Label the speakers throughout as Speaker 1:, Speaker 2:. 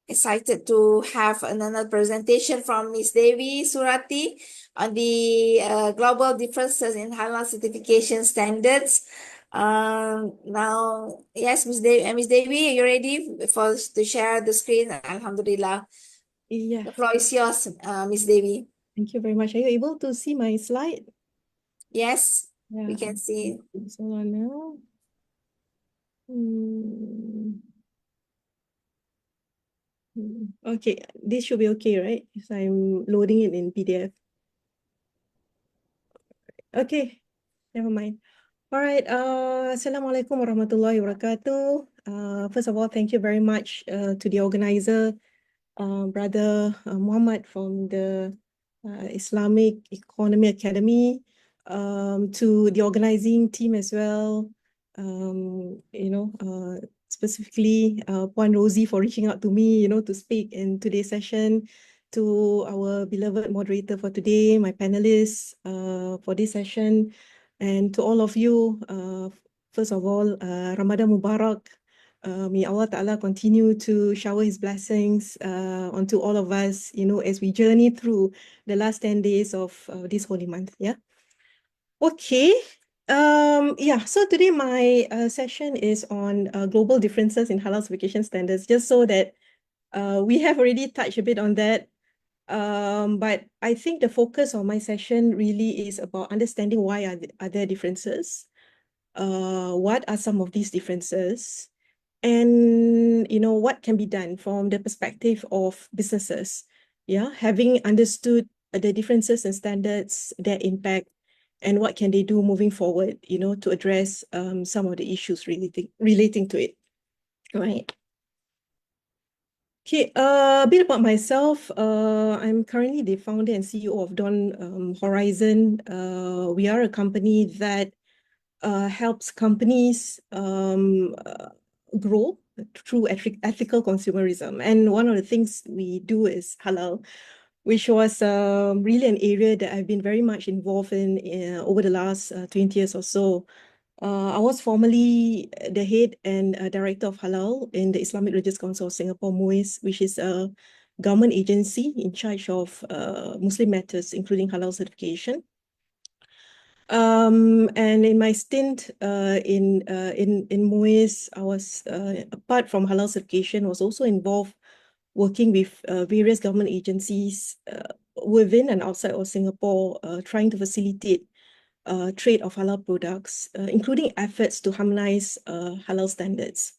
Speaker 1: excited to have another presentation from Miss Dewi Suratty on the global differences in halal certification standards. Now, yes, Miss Dewi, are you ready for to share the screen? Alhamdulillah.
Speaker 2: Yeah,
Speaker 1: The floor is yours, Miss Dewi.
Speaker 2: thank you very much. Are you able to see my slide?
Speaker 1: Yes, we
Speaker 2: Yeah,
Speaker 1: can see.
Speaker 2: so on now. Hmm. Okay, this should be okay, right? Because I'm loading it in PDF. Okay, never mind. All right, Assalamualaikum warahmatullahi wabarakatuh. First of all, thank you very much to the organizer, Brother Muhammad from the Islamic Economy Academy, to the organizing team as well, specifically Puan Rosie for reaching out to me, to speak in today's session, to our beloved moderator for today, my panelists for this session, and to all of you, first of all, Ramadan Mubarak. May Allah Ta'ala continue to shower His blessings onto all of us, as we journey through the last 10 days of this holy month. Yeah. Okay. So today my session is on global differences in halal certification standards, just so that we have already touched a bit on that. But I think the focus of my session really is about understanding why are there differences. What are some of these differences? And what can be done from the perspective of businesses, having understood the differences in standards, their impact, and what can they do moving forward, to address some of the issues relating to it. Right. Okay, a bit about myself. I'm currently the founder and CEO of Dawn Horizon. We are a company that helps companies grow through ethical consumerism. And one of the things we do is halal, which was really an area that I've been very much involved in over the last 20 years or so. I was formerly the head and director of Halal in the Islamic Religious Council of Singapore, MUIS, which is a government agency in charge of Muslim matters, including halal certification. And in my stint in MUIS, I was apart from halal certification, was also involved working with various government agencies within and outside of Singapore, trying to facilitate trade of halal products, including efforts to harmonize halal standards.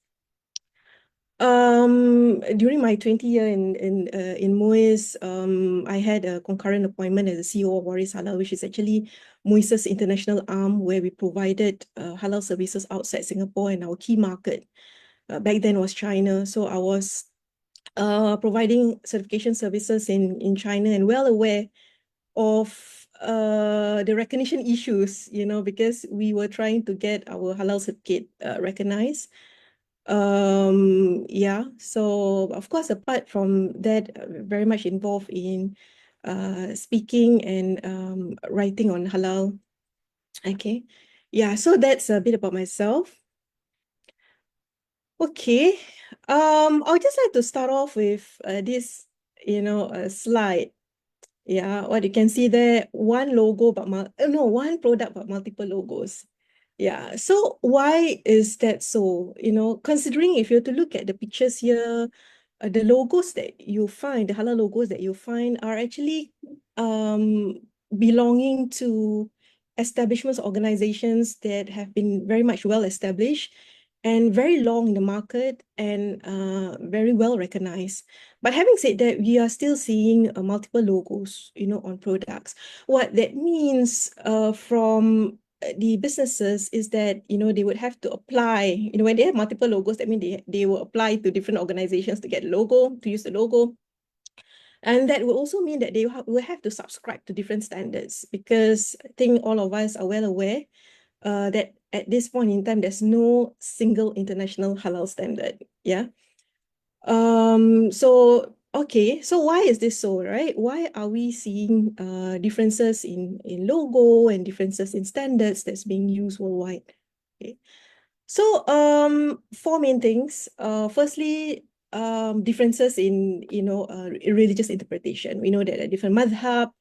Speaker 2: During my 20 year in MUIS, I had a concurrent appointment as the CEO of Waris Halal, which is actually MUIS's international arm, where we provided halal services outside Singapore, and our key market back then was China. So I was providing certification services in China, and well aware of the recognition issues, because we were trying to get our halal certificate recognized. So of course, apart from that, very much involved in speaking and writing on halal. Okay. Yeah, so that's a bit about myself. Okay. I would just like to start off with this, slide. Yeah, what you can see there, one logo, but one product, but multiple logos. Yeah, so why is that so? Considering if you were to look at the pictures here, the logos that you find, the halal logos that you find are actually belonging to establishments, organizations that have been very much well established and very long in the market and very well recognized. But having said that, we are still seeing multiple logos, on products. What that means from the businesses is that, they would have to apply, when they have multiple logos, that means they will apply to different organizations to get a logo, to use the logo. And that will also mean that they will have to subscribe to different standards, because I think all of us are well aware that at this point in time, there's no single international halal standard. Yeah. Okay, so why is this so, right? Why are we seeing differences in logo and differences in standards that's being used worldwide? Okay. So four main things. Firstly, differences in, religious interpretation. We know that there are different madhab,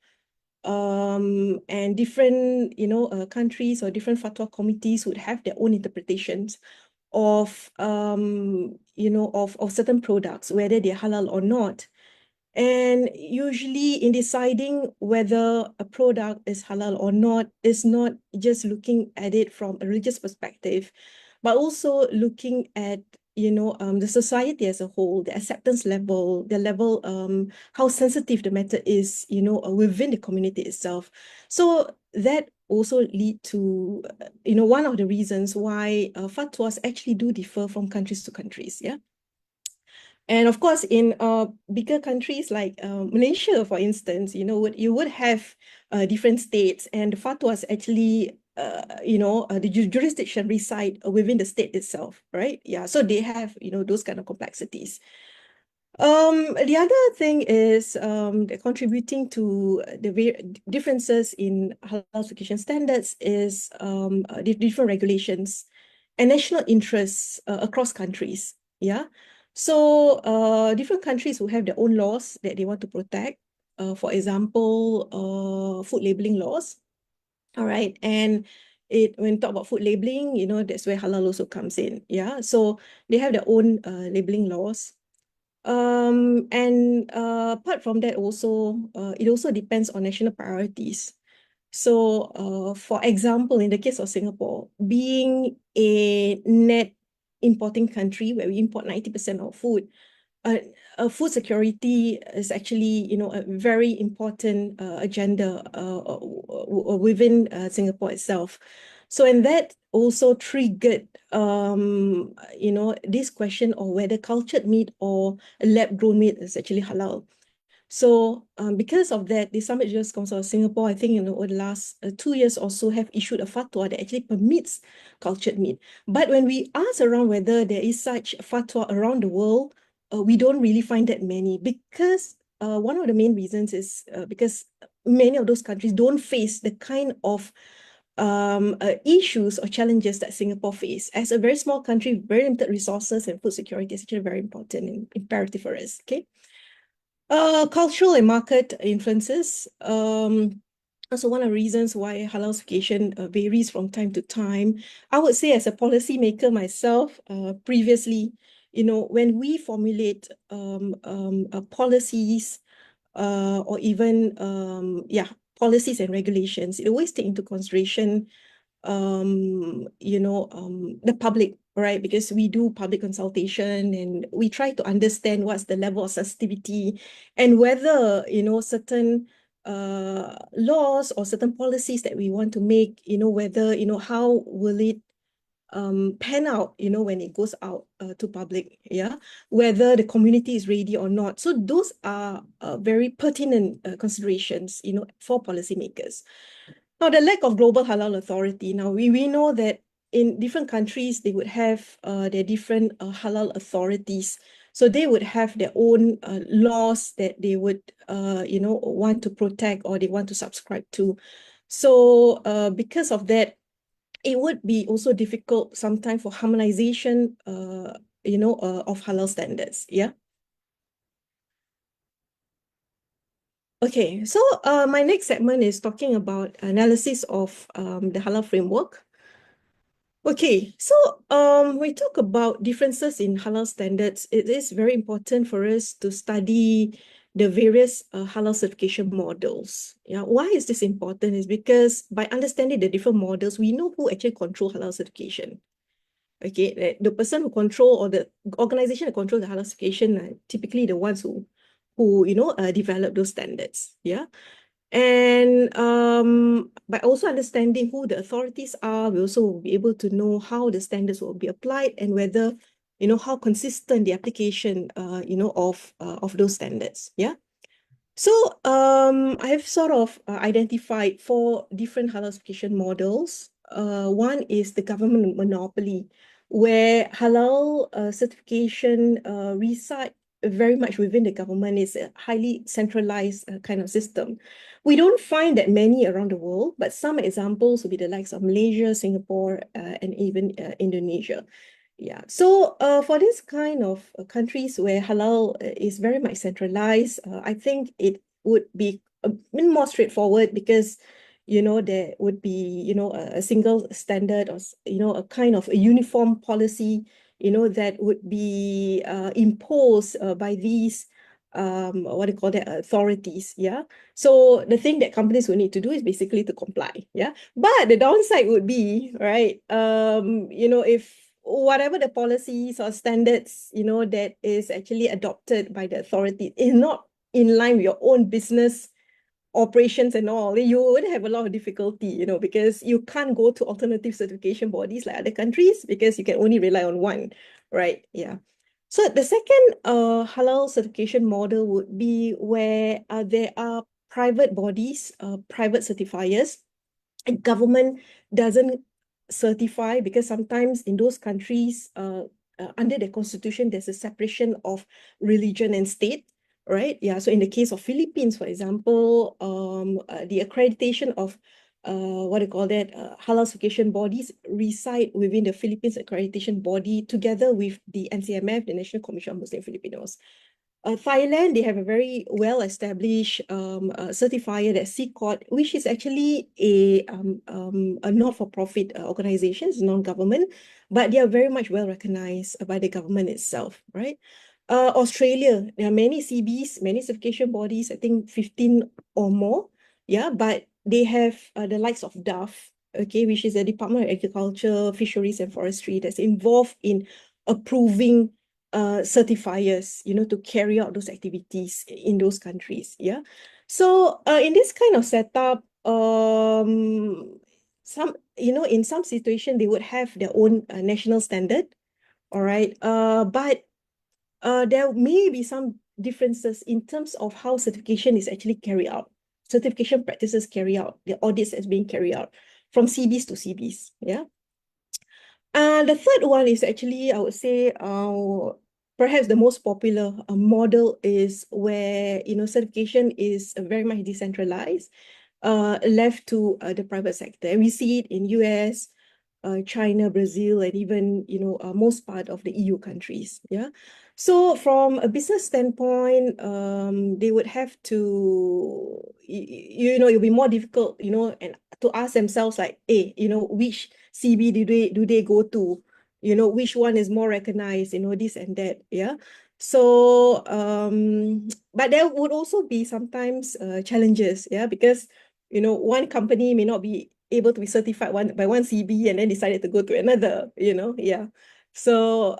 Speaker 2: and different, countries or different fatwa committees would have their own interpretations of, of certain products, whether they're halal or not. And usually in deciding whether a product is halal or not is not just looking at it from a religious perspective, but also looking at, the society as a whole, the acceptance level, the level, how sensitive the matter is, within the community itself. So that also lead to, one of the reasons why fatwas actually do differ from countries to countries. Yeah. And of course, in bigger countries like Malaysia, for instance, you would have different states, and the fatwas actually, the jurisdiction reside within the state itself, right? Yeah, so they have, those kind of complexities. The other thing is contributing to the differences in halal certification standards is different regulations and national interests across countries. Yeah. So different countries will have their own laws that they want to protect. For example, food labeling laws. All right. And when talk about food labeling, that's where halal also comes in. Yeah. So they have their own labeling laws. And apart from that also, it also depends on national priorities. So, for example, in the case of Singapore, being a net importing country where we import 90% of food, uh, food security is actually, a very important agenda within Singapore itself. So, and that also triggered, this question of whether cultured meat or lab-grown meat is actually halal. So because of that, the Islamic Jurist Council of Singapore, I think, over the last 2 years or so, have issued a fatwa that actually permits cultured meat. But when we ask around whether there is such fatwa around the world, we don't really find that many, because one of the main reasons is because many of those countries don't face the kind of issues or challenges that Singapore face. As a very small country, very limited resources, and food security is actually very important and imperative for us. Okay. Cultural and market influences. Also one of the reasons why halal certification varies from time to time. I would say, as a policymaker myself, previously, when we formulate policies, or even policies and regulations, it always take into consideration the public, right? Because we do public consultation and we try to understand what's the level of sensitivity, and whether, certain laws or certain policies that we want to make, whether, how will it pan out, when it goes out to public, yeah, whether the community is ready or not. So those are very pertinent considerations, for policymakers. Now, the lack of global halal authority. Now, we know that in different countries, they would have their different halal authorities. So they would have their own laws that they would, want to protect, or they want to subscribe to. So because of that, it would be also difficult sometimes for harmonization, of halal standards. Yeah. Okay, so my next segment is talking about analysis of the halal framework. Okay, so we talk about differences in halal standards. It is very important for us to study the various halal certification models. Yeah, why is this important? Is because by understanding the different models, we know who actually control halal certification. Okay, the person who control, or the organization that control the halal certification are typically the ones who develop those standards. Yeah. And by also understanding who the authorities are, we also will be able to know how the standards will be applied, and whether, how consistent the application, of those standards. Yeah. So I've sort of identified 4 different halal certification models. One is the government monopoly, where halal certification reside very much within the government. It's a highly centralized kind of system. We don't find that many around the world, but some examples would be the likes of Malaysia, Singapore, and even Indonesia. Yeah. So for this kind of countries where halal is very much centralized, I think it would be a bit more straightforward because, there would be, a single standard or, a kind of a uniform policy, that would be imposed by these, what do you call that, authorities. Yeah. So the thing that companies will need to do is basically to comply. Yeah. But the downside would be, right, if whatever the policies or standards, that is actually adopted by the authority is not in line with your own business operations and all, you would have a lot of difficulty, because you can't go to alternative certification bodies like other countries because you can only rely on one, right? Yeah. So the second halal certification model would be where there are private bodies, private certifiers, government doesn't certify because sometimes in those countries, under the constitution, there's a separation of religion and state, right? Yeah. So in the case of Philippines, for example, the accreditation of what do you call that? Halal certification bodies reside within the Philippines accreditation body together with the NCMF, the National Commission on Muslim Filipinos. Thailand, they have a very well-established certifier, that CCOT, which is actually a not-for-profit organization, it's non-government, but they are very much well-recognized by the government itself, right? Australia, there are many CBs, many certification bodies, I think 15 or more, yeah, but they have the likes of DAF, okay, which is the Department of Agriculture, Fisheries and Forestry, that's involved in approving certifiers, to carry out those activities in those countries. Yeah. So in this kind of setup, in some situation, they would have their own national standard. All right. But there may be some differences in terms of how certification is actually carried out. Certification practices carry out, the audits as being carried out from CBs to CBs. Yeah. The third one is actually, I would say, perhaps the most popular model is where, certification is very much decentralized, left to the private sector. And we see it in US, China, Brazil, and even, most part of the EU countries. Yeah. So from a business standpoint, they would have to, it'll be more difficult, and to ask themselves like, hey, which CB do they go to? Which one is more recognized, this and that. Yeah. So, but there would also be sometimes challenges, yeah, because one company may not be able to be certified by one CB and then decided to go to another, yeah. So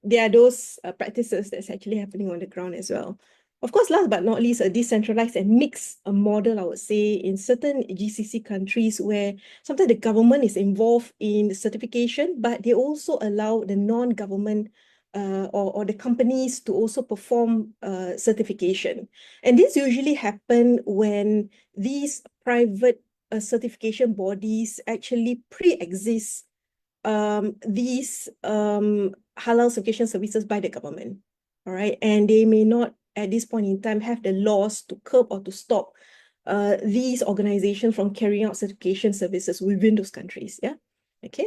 Speaker 2: there are those practices that's actually happening on the ground as well. Of course, last but not least, a decentralized and mixed model, I would say, in certain GCC countries where sometimes the government is involved in certification, but they also allow the non-government or the companies to also perform certification. And this usually happen when these private certification bodies actually pre-exist these halal certification services by the government. All right. And they may not at this point in time have the laws to curb or to stop these organizations from carrying out certification services within those countries. Yeah. Okay.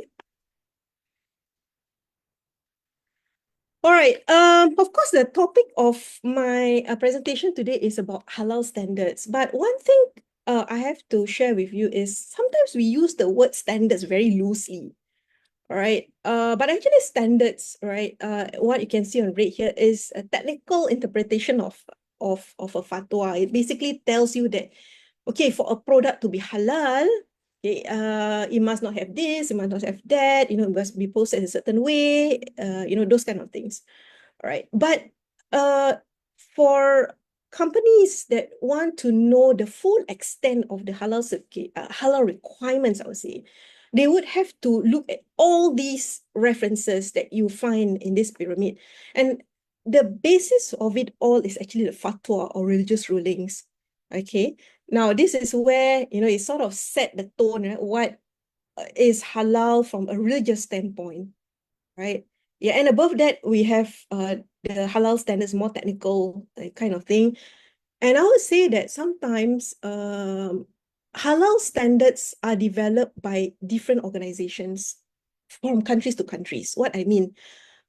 Speaker 2: All right. Of course, the topic of my presentation today is about halal standards. But one thing I have to share with you is sometimes we use the word standards very loosely. All right. But actually standards, right? What you can see on red here is a technical interpretation of a fatwa. It basically tells you that, okay, for a product to be halal, okay, it must not have this, it must not have that, it must be processed a certain way, those kind of things. All right. But for companies that want to know the full extent of the halal requirements, I would say, they would have to look at all these references that you find in this pyramid. And the basis of it all is actually the fatwa or religious rulings. Okay. Now, this is where, it sort of set the tone, right? What is halal from a religious standpoint, right? Yeah, and above that, we have the halal standards, more technical kind of thing. And I would say that sometimes halal standards are developed by different organizations. from countries to countries. What I mean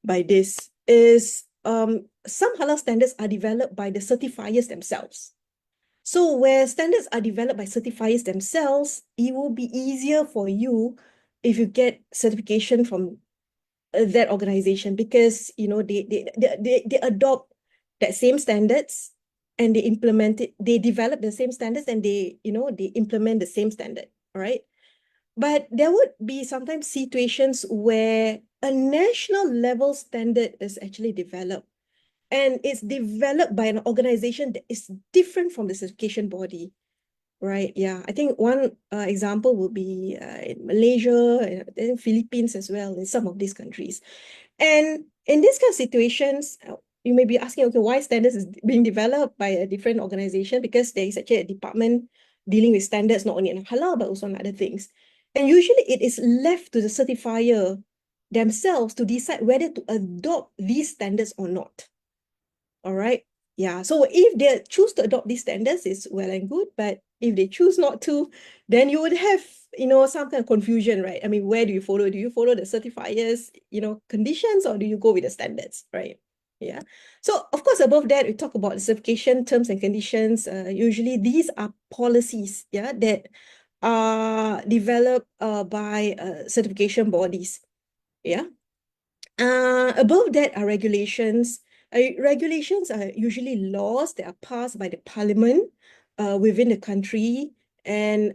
Speaker 2: by this is some halal standards are developed by the certifiers themselves. So where standards are developed by certifiers themselves, it will be easier for you if you get certification from that organization, because they adopt that same standards and they implement it. They develop the same standards and they implement the same standard. All right. But there would be sometimes situations where a national level standard is actually developed, and it's developed by an organization that is different from the certification body, right? Yeah, I think one example would be in Malaysia, and in Philippines as well, in some of these countries. And in these kind of situations, you may be asking, okay, why standards is being developed by a different organization? Because there is actually a department dealing with standards, not only in halal, but also on other things. And usually it is left to the certifier themselves to decide whether to adopt these standards or not. All right. Yeah. So if they choose to adopt these standards, it's well and good. But if they choose not to, then you would have, some kind of confusion, right? I mean, where do you follow? Do you follow the certifiers, conditions, or do you go with the standards, right? Yeah. So of course, above that, we talk about the certification terms and conditions. Usually these are policies, yeah, that are developed by certification bodies. Yeah. Above that are regulations. Regulations are usually laws that are passed by the parliament within the country, and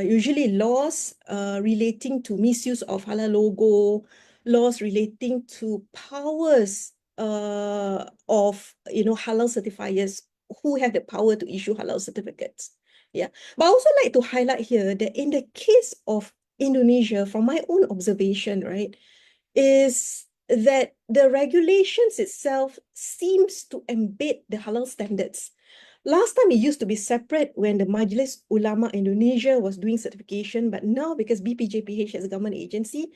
Speaker 2: usually laws relating to misuse of halal logo, laws relating to powers of halal certifiers who have the power to issue halal certificates. Yeah, but I also like to highlight here that in the case of Indonesia, from my own observation, right, is that the regulations itself seems to embed the halal standards. Last time it used to be separate when the Majlis Ulama Indonesia was doing certification, but now because BPJPH as a government agency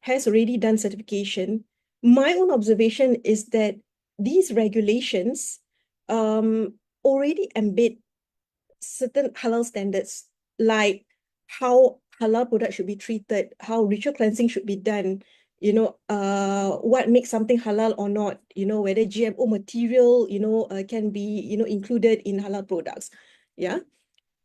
Speaker 2: has already done certification, my own observation is that these regulations already embed certain halal standards, like how halal products should be treated, how ritual cleansing should be done, what makes something halal or not, whether GMO material, can be, included in halal products. Yeah.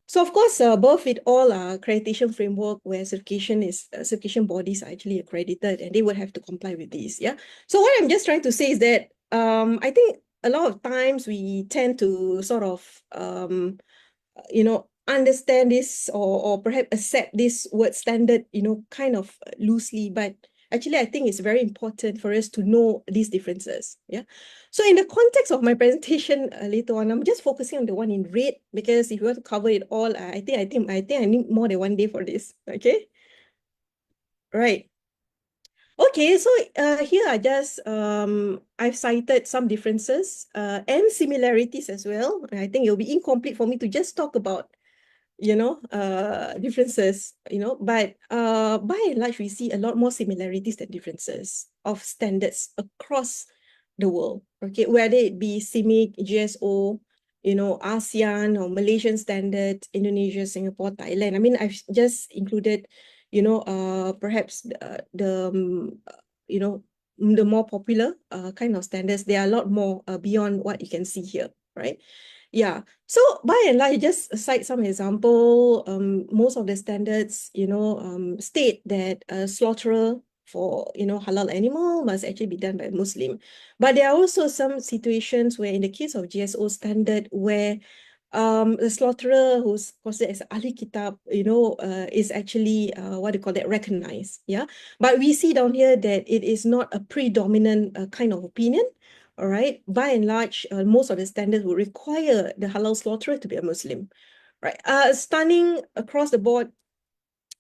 Speaker 2: So of course, above it all, accreditation framework where certification bodies are actually accredited and they would have to comply with these. Yeah. So what I'm just trying to say is that I think a lot of times we tend to sort of understand this, or perhaps accept this word standard, kind of loosely. But actually, I think it's very important for us to know these differences. Yeah. So in the context of my presentation later on, I'm just focusing on the one in red, because if you want to cover it all, I need more than one day for this. Okay. Right. Okay, so here I just I've cited some differences and similarities as well. I think it'll be incomplete for me to just talk about differences, but by and large, we see a lot more similarities than differences of standards across the world. Okay, whether it be CIMIC, GSO, ASEAN or Malaysian standards, Indonesia, Singapore, Thailand. I mean, I've just included, perhaps the more popular kind of standards. There are a lot more beyond what you can see here, right? Yeah. So by and large, just cite some example. Most of the standards, state that a slaughterer for, halal animal must actually be done by a Muslim. But there are also some situations where, in the case of GSO standard, where the slaughterer who's considered as ahli kitab, is actually what do you call that, recognized. Yeah. But we see down here that it is not a predominant kind of opinion. All right. By and large, most of the standards would require the halal slaughterer to be a Muslim. Right. Stunning across the board,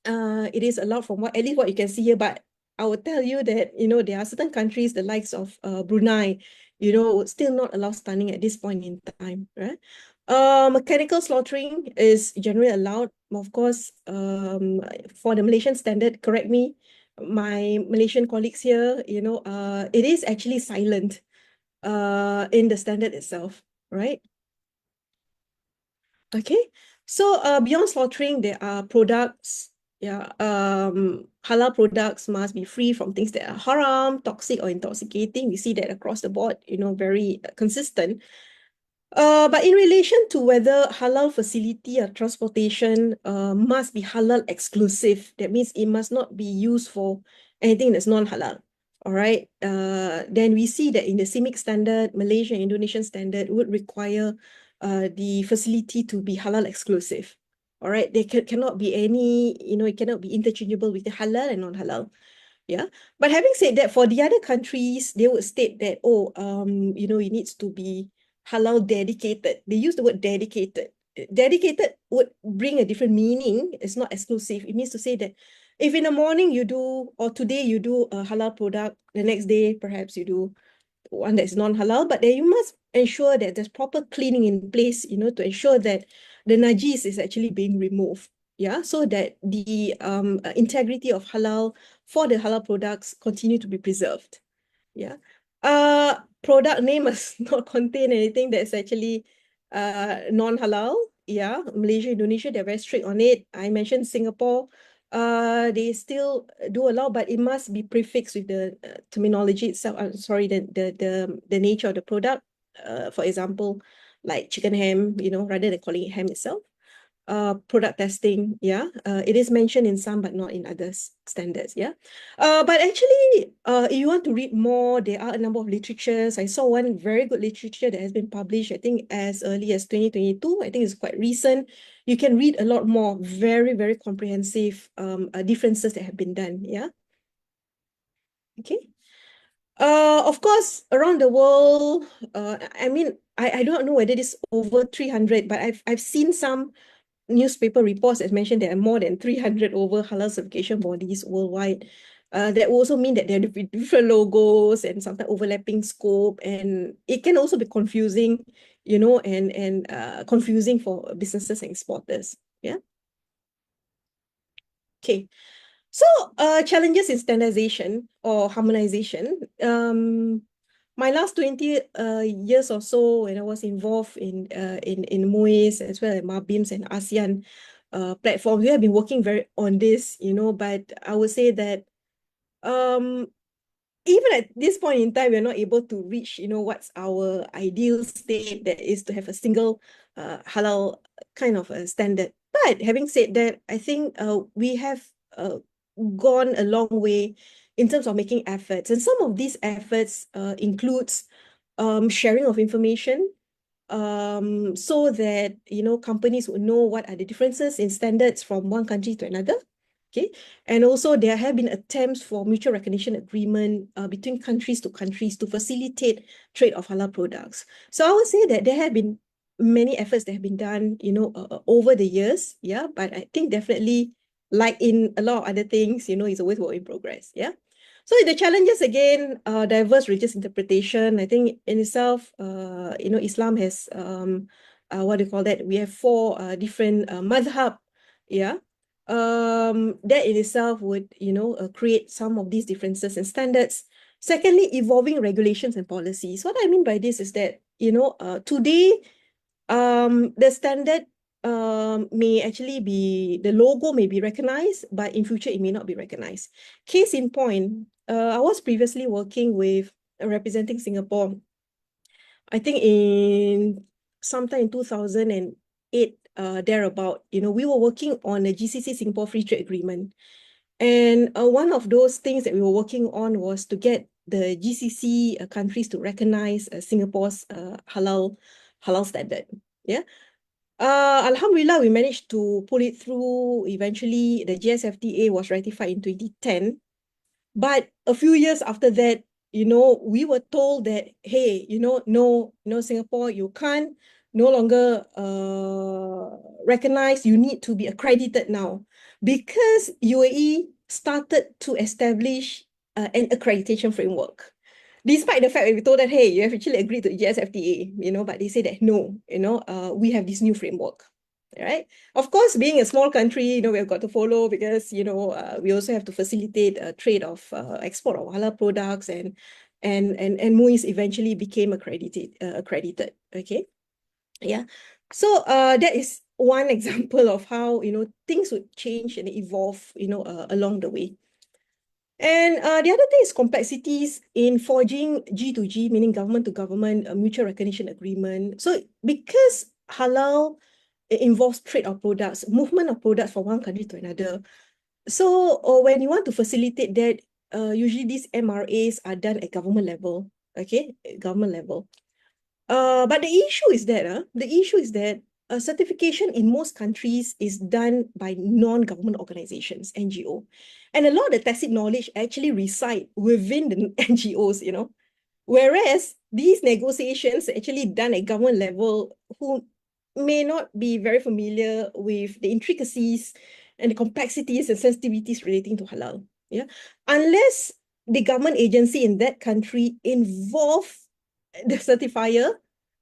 Speaker 2: it is allowed from at least what you can see here. But I would tell you that, there are certain countries, the likes of Brunei, would still not allow stunning at this point in time, right? Mechanical slaughtering is generally allowed, of course, for the Malaysian standard, correct me, my Malaysian colleagues here, it is actually silent in the standard itself, right? Okay, so beyond slaughtering, there are products, Yeah, halal products must be free from things that are haram, toxic, or intoxicating. We see that across the board, very consistent. But in relation to whether halal facility or transportation must be halal exclusive, that means it must not be used for anything that's non-halal. All right. Then we see that in the CIMIC standard, Malaysian Indonesian standard would require the facility to be halal exclusive. All right. There cannot be any, it cannot be interchangeable with the halal and non-halal. Yeah. But having said that, for the other countries, they would state that, it needs to be halal dedicated. They use the word dedicated. Dedicated would bring a different meaning. It's not exclusive. It means to say that if in the morning you do, or today you do a halal product, the next day perhaps you do one that's non-halal, but then you must ensure that there's proper cleaning in place, to ensure that the najis is actually being removed. Yeah, so that the integrity of halal for the halal products continue to be preserved. Yeah. Product name must not contain anything that's actually non-halal. Yeah. Malaysia, Indonesia, they're very strict on it. I mentioned Singapore. They still do allow, but it must be prefixed with the terminology itself. I'm sorry, the nature of the product. For example, like chicken ham, rather than calling it ham itself. Product testing, yeah. It is mentioned in some, but not in others standards, yeah. But actually, if you want to read more, there are a number of literatures. I saw one very good literature that has been published, I think, as early as 2022. I think it's quite recent. You can read a lot more, very, very comprehensive differences that have been done, yeah. Okay. Of course, around the world, I mean, I don't know whether it is over 300, but I've seen some newspaper reports that mentioned there are more than 300 over halal certification bodies worldwide. That will also mean that there are different logos and sometimes overlapping scope, and it can also be confusing, and confusing for businesses and exporters. Yeah. Okay. So, challenges in standardization or harmonization. My last 20 years or so, when I was involved in MOIS as well as MABIMS and ASEAN platforms, we have been working very on this, but I would say that um even at this point in time, we're not able to reach, what's our ideal state, that is to have a single halal kind of a standard. But having said that, I think we have gone a long way in terms of making efforts. And some of these efforts includes sharing of information, so that, companies would know what are the differences in standards from one country to another. Okay. And also there have been attempts for mutual recognition agreement between countries to facilitate trade of halal products. So I would say that there have been many efforts that have been done, over the years. Yeah. But I think definitely, like in a lot of other things, it's always work in progress. Yeah. So the challenges again, diverse religious interpretation. I think in itself, Islam has what do you call that? We have four different madhab. Yeah. That in itself would, create some of these differences in standards. Secondly, evolving regulations and policies. What I mean by this is that, today, the standard may actually be, the logo may be recognized, but in future it may not be recognized. Case in point, I was previously working with representing Singapore, I think in sometime in 2008, thereabout, we were working on a GCC Singapore Free Trade Agreement. And one of those things that we were working on was to get the GCC countries to recognize Singapore's halal standard. Yeah. Alhamdulillah, we managed to pull it through. Eventually, the GSFTA was ratified in 2010. But a few years after that, we were told that, hey, no, Singapore, you can't no longer recognize, you need to be accredited now, because UAE started to establish an accreditation framework. Despite the fact that we told that, hey, you have actually agreed to GSFTA, but they say that no, we have this new framework. Right. Of course, being a small country, we've got to follow, because, we also have to facilitate trade of export of halal products, and MOIS eventually became accredited. Okay. Yeah. So that is one example of how, things would change and evolve, along the way. And the other thing is complexities in forging G2G, meaning government to government, mutual recognition agreement. So because halal involves trade of products, movement of products from one country to another. So when you want to facilitate that, usually these MRAs are done at government level, okay, government level. But the issue is that certification in most countries is done by non-government organizations, NGO. And a lot of the tacit knowledge actually reside within the NGOs. Whereas these negotiations are actually done at government level, who may not be very familiar with the intricacies and the complexities and sensitivities relating to halal. Yeah. Unless the government agency in that country involve the certifier,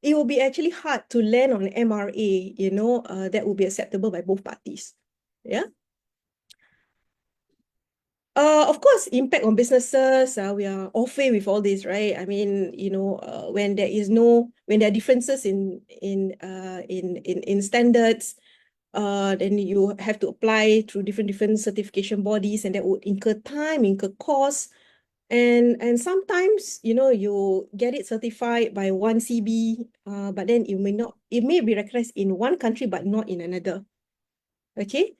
Speaker 2: it will be actually hard to land on an MRA, that will be acceptable by both parties. Yeah. Of course, impact on businesses, we are au fait with all this, right? I mean, when there are differences in standards, then you have to apply through different certification bodies, and that would incur time, incur costs. And sometimes, you get it certified by one CB, but then it may be recognized in one country, but not in another. Okay.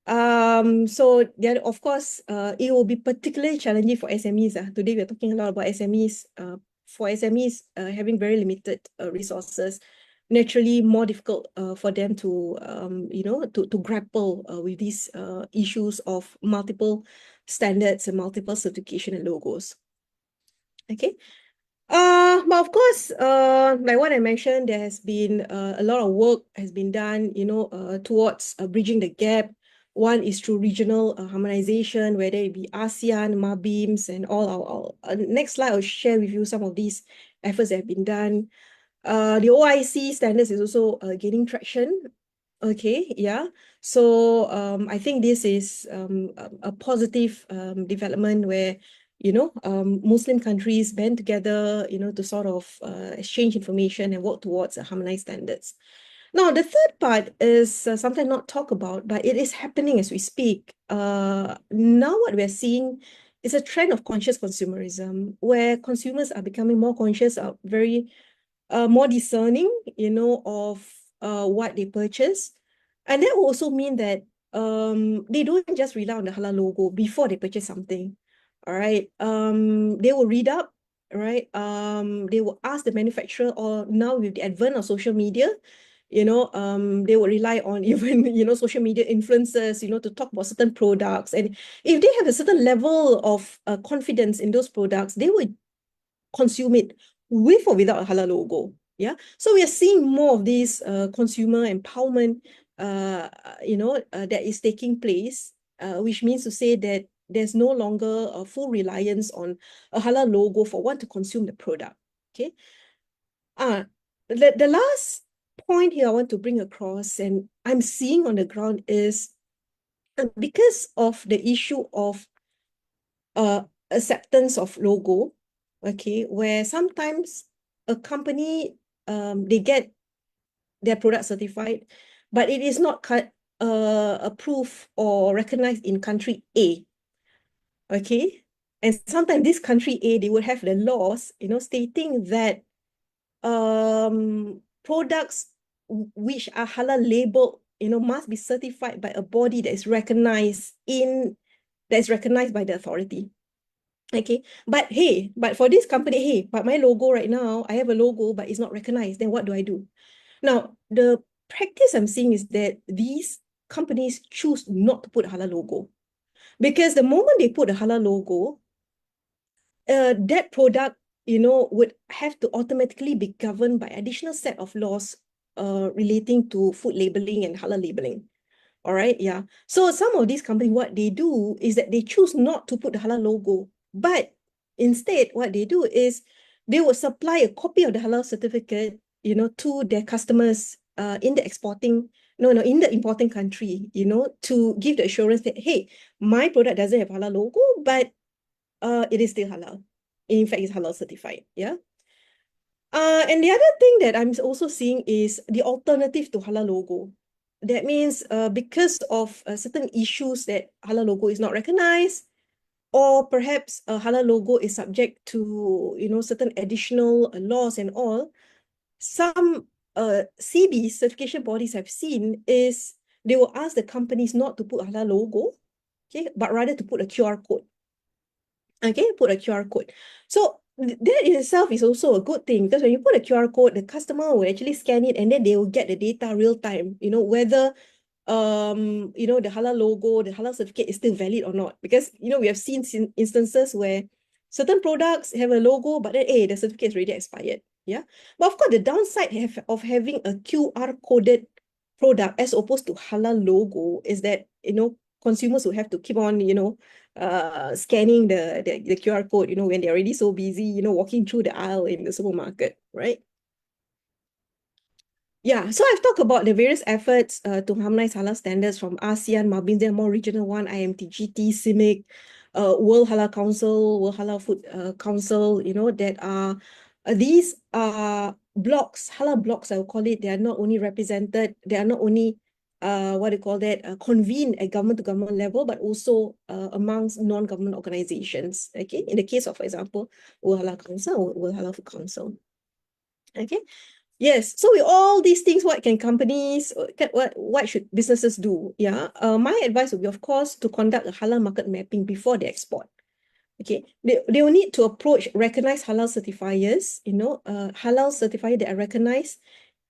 Speaker 2: So then of course, it will be particularly challenging for SMEs. Today we're talking a lot about SMEs. For SMEs, having very limited resources, naturally more difficult for them to to grapple with these issues of multiple standards and multiple certification and logos. Okay. But of course, like what I mentioned, there has been a lot of work has been done, towards bridging the gap. One is through regional harmonization, whether it be ASEAN, MABIMS, and all our next slide, I'll share with you some of these efforts that have been done. The OIC standards is also gaining traction. Okay, yeah. So I think this is a positive development where Muslim countries band together, to sort of exchange information and work towards harmonized standards. Now, the third part is something not talked about, but it is happening as we speak. Now what we're seeing is a trend of conscious consumerism, where consumers are becoming more conscious, of very more discerning, of what they purchase. And that will also mean that they don't just rely on the halal logo before they purchase something. All right. They will read up, right? They will ask the manufacturer, or now with the advent of social media, they will rely on even, social media influencers, to talk about certain products. And if they have a certain level of confidence in those products, they would consume it with or without a halal logo. Yeah. So we are seeing more of this consumer empowerment, that is taking place, which means to say that there's no longer a full reliance on a halal logo for one to consume the product. Okay. The last point here I want to bring across, and I'm seeing on the ground, is because of the issue of acceptance of logo, okay, where sometimes a company, they get their product certified, but it is not approved or recognized in country A, okay? And sometimes this country A, they would have the laws, stating that products which are halal labeled, must be certified by a body that is recognized by the authority. Okay, but hey, but for this company, hey, but my logo right now, I have a logo, but it's not recognized. Then what do I do? Now, the practice I'm seeing is that these companies choose not to put a halal logo, because the moment they put a halal logo, that product, would have to automatically be governed by additional set of laws relating to food labeling and halal labeling. All right, yeah. So some of these companies, what they do is that they choose not to put the halal logo, but instead, what they do is they will supply a copy of the halal certificate, to their customers in the in the importing country, to give the assurance that, hey, my product doesn't have halal logo, but it is still halal. In fact, it's halal certified. Yeah. And the other thing that I'm also seeing is the alternative to halal logo. that means because of certain issues that halal logo is not recognized, or perhaps a halal logo is subject to, certain additional laws and all, some CB certification bodies have seen is they will ask the companies not to put halal logo, okay, but rather to put a QR code. Okay, put a QR code. So that in itself is also a good thing, because when you put a QR code, the customer will actually scan it and then they will get the data real time, whether the halal logo, the halal certificate is still valid or not. Because, we have seen instances where certain products have a logo, but then, the certificate is already expired. Yeah. But of course, the downside of having a QR coded product as opposed to halal logo is that, consumers will have to keep on, scanning the QR code, when they're already so busy, walking through the aisle in the supermarket, right? Yeah, so I've talked about the various efforts to harmonize halal standards from ASEAN, Mabin's more regional one, IMTGT, CIMIC, World Halal Council, World Halal Food Council, that are these blocks, halal blocks, I would call it. They are not only represented, they are not only convened at government to government level, but also amongst non-government organizations. Okay, in the case of, for example, World Halal Council, World Halal Food Council. Okay. Yes. So with all these things, what can companies, what should businesses do? Yeah. My advice would be, of course, to conduct a halal market mapping before they export. Okay. They will need to approach recognized halal certifiers, halal certifier that are recognized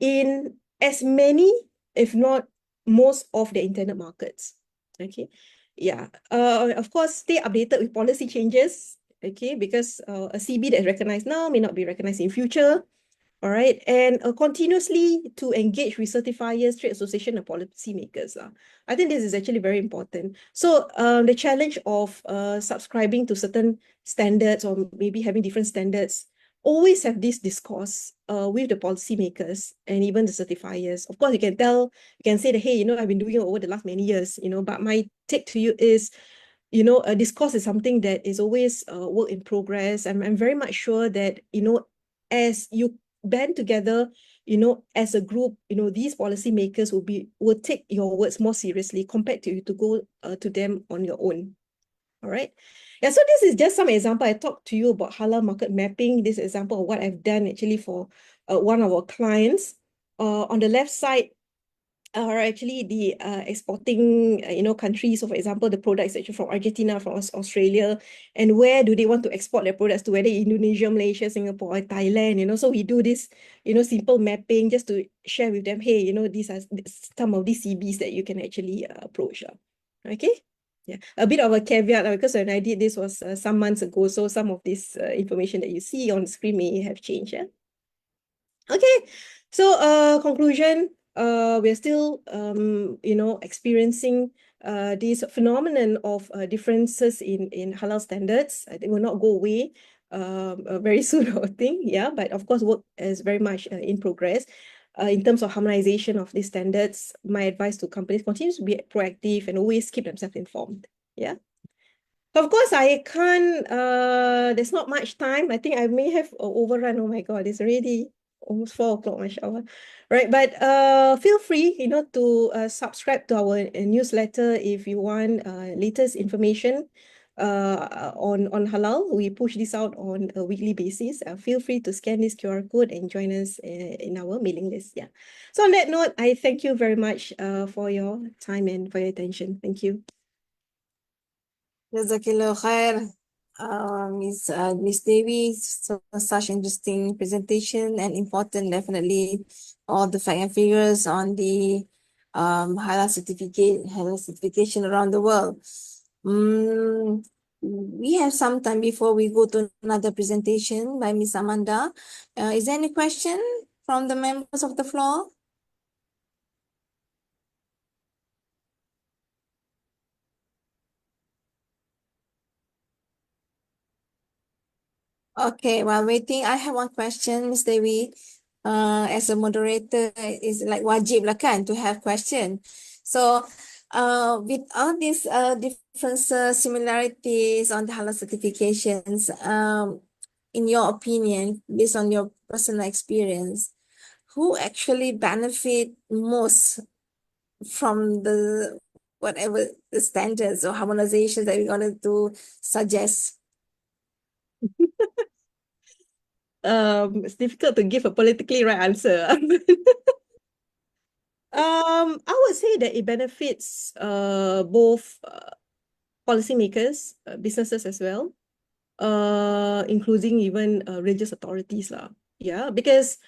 Speaker 2: in as many, if not most of the intended markets. Okay. Yeah. Of course, stay updated with policy changes. Okay, because a CB that is recognized now may not be recognized in future. All right, and continuously to engage with certifiers, trade association, and policymakers. I think this is actually very important. So the challenge of subscribing to certain standards or maybe having different standards, always have this discourse with the policymakers and even the certifiers. Of course, you can say that, hey, I've been doing it over the last many years, but my take to you is, a discourse is something that is always a work in progress. I'm very much sure that, as you band together, as a group, these policymakers will take your words more seriously compared to you to go to them on your own. All right. Yeah, so this is just some example. I talked to you about halal market mapping. This example of what I've done actually for one of our clients. On the left side are actually the exporting countries. So for example, the products actually from Argentina, from Australia, and where do they want to export their products to, whether Indonesia, Malaysia, Singapore, or Thailand. So we do this simple mapping just to share with them, hey, these are some of these CBs that you can actually approach. Okay. Yeah, a bit of a caveat because when I did this was some months ago, so some of this information that you see on the screen may have changed. Yeah. Okay, so conclusion, we're still experiencing this phenomenon of differences in halal standards. I think will not go away very soon, I think. Yeah, but of course, work is very much in progress. In terms of harmonization of these standards, my advice to companies continues to be proactive and always keep themselves informed. Yeah. Of course, I can't, there's not much time. I think I may have overrun. Oh my God, it's already almost 4 o'clock, mashallah. Right, but feel free, to subscribe to our newsletter if you want latest information on halal. We push this out on a weekly basis. Feel free to scan this QR code and join us in our mailing list. Yeah. So on that note, I thank you very much for your time and for your attention. Thank you.
Speaker 1: Jazakillah khair, Miss Dewi. So such interesting presentation and important, definitely, all the fact and figures on the halal certification around the world. We have some time before we go to another presentation by Miss Amanda. Is there any question from the members of the floor? Okay, while waiting, I have one question, Miss Dewi. As a moderator, it's like wajib lah kan to have question. So, with all these differences, similarities on the halal certifications, in your opinion, based on your personal experience, who actually benefit most from the whatever the standards or harmonization that we're going to suggest?
Speaker 2: It's difficult to give a politically right answer. I would say that it benefits both policymakers, businesses as well, including even religious authorities lah. Yeah, because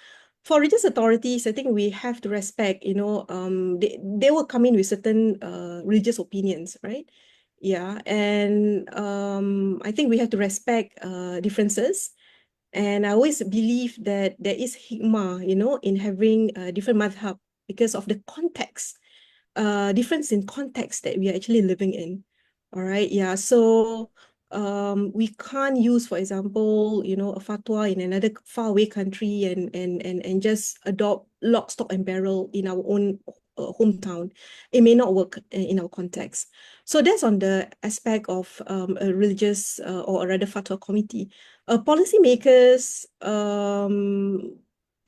Speaker 2: for religious authorities, I think we have to respect, they will come in with certain religious opinions, right? Yeah, and I think we have to respect differences. And I always believe that there is hikmah, in having different madhab because of the context, difference in context that we are actually living in. All right, yeah. So we can't use, for example, a fatwa in another faraway country and just adopt lock, stock, and barrel in our own hometown. It may not work in our context. So that's on the aspect of a religious or rather fatwa committee. Policymakers,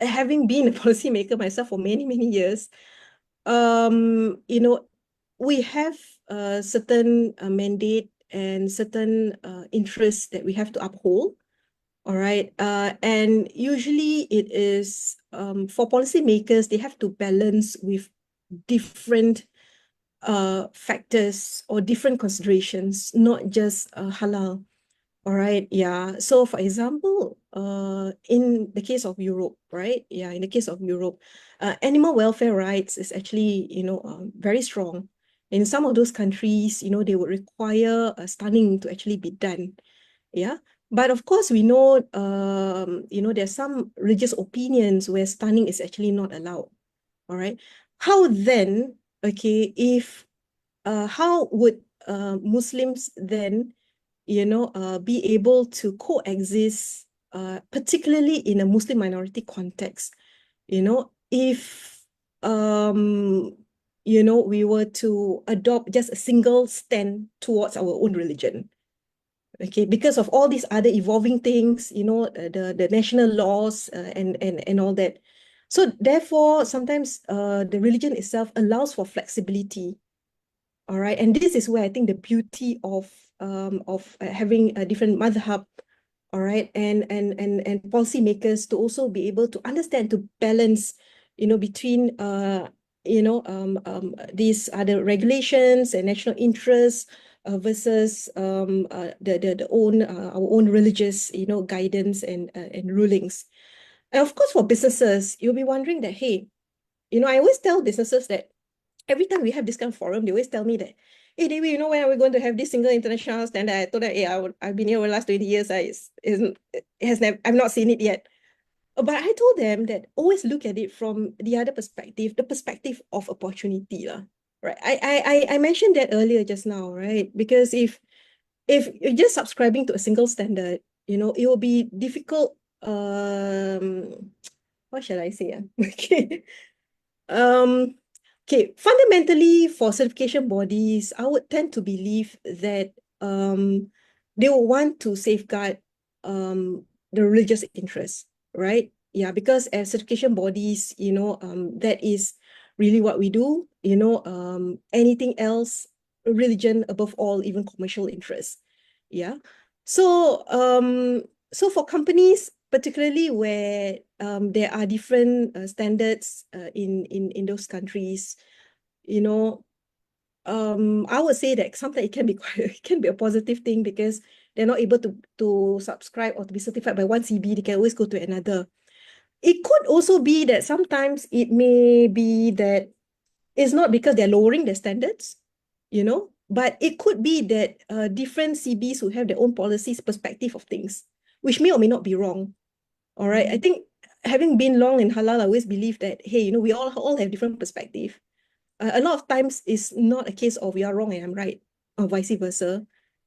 Speaker 2: having been a policymaker myself for many, many years, you know, we have a certain mandate and certain interests that we have to uphold. All right. And usually it is for policymakers, they have to balance with different factors or different considerations, not just halal. All right, yeah. So for example, in the case of Europe, right? Yeah, in the case of Europe, animal welfare rights is actually, very strong. In some of those countries, they would require stunning to actually be done. Yeah. But of course, we know, there's some religious opinions where stunning is actually not allowed. All right. How then, okay, if how would Muslims then be able to coexist, particularly in a Muslim minority context. If we were to adopt just a single stand towards our own religion, okay, because of all these other evolving things, the national laws and all that. So therefore, sometimes the religion itself allows for flexibility. All right, and this is where I think the beauty of having a different madhab, all right, and policymakers to also be able to understand, to balance, between these other regulations and national interests versus the own our own religious guidance and rulings. And of course, for businesses, you'll be wondering that, hey, I always tell businesses that every time we have this kind of forum, they always tell me that, hey, Dewi, when are we going to have this single international standard? I told them, hey, I've been here for the last 20 years. It has never, I've not seen it yet. But I told them that always look at it from the other perspective, the perspective of opportunity. Right. I mentioned that earlier just now, right? Because if you're just subscribing to a single standard, it will be difficult. What shall I say? Okay. Um, okay, fundamentally for certification bodies, I would tend to believe that they will want to safeguard the religious interest, right? Yeah, because as certification bodies, that is really what we do, anything else, religion above all, even commercial interests. Yeah. So so for companies, particularly where there are different standards in those countries, you know, I would say that sometimes it can be it can be a positive thing because they're not able to subscribe or to be certified by one CB, they can always go to another. It could also be that sometimes it may be that it's not because they're lowering their standards, but it could be that different CBs who have their own policies, perspective of things, which may or may not be wrong. All right. I think having been long in halal, I always believe that, hey, we all have different perspective. A lot of times it's not a case of you are wrong and I'm right, or vice versa.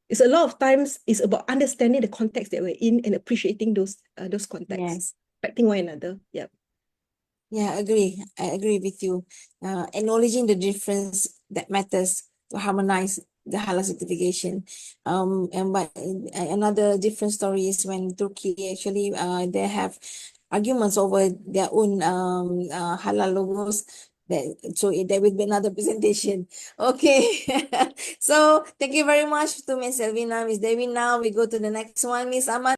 Speaker 2: It's a lot of times it's about understanding the context that we're in and appreciating those contexts,
Speaker 1: Yes.
Speaker 2: respecting one another. Yeah.
Speaker 1: Yeah, I agree with you. Acknowledging the difference that matters to harmonize the halal certification. And but another different story is when Turkey actually they have arguments over their own halal logos There will be another presentation. Okay. So thank you very much to Miss Elvina, Miss Dewi. Now we go to the next one, Miss Aman.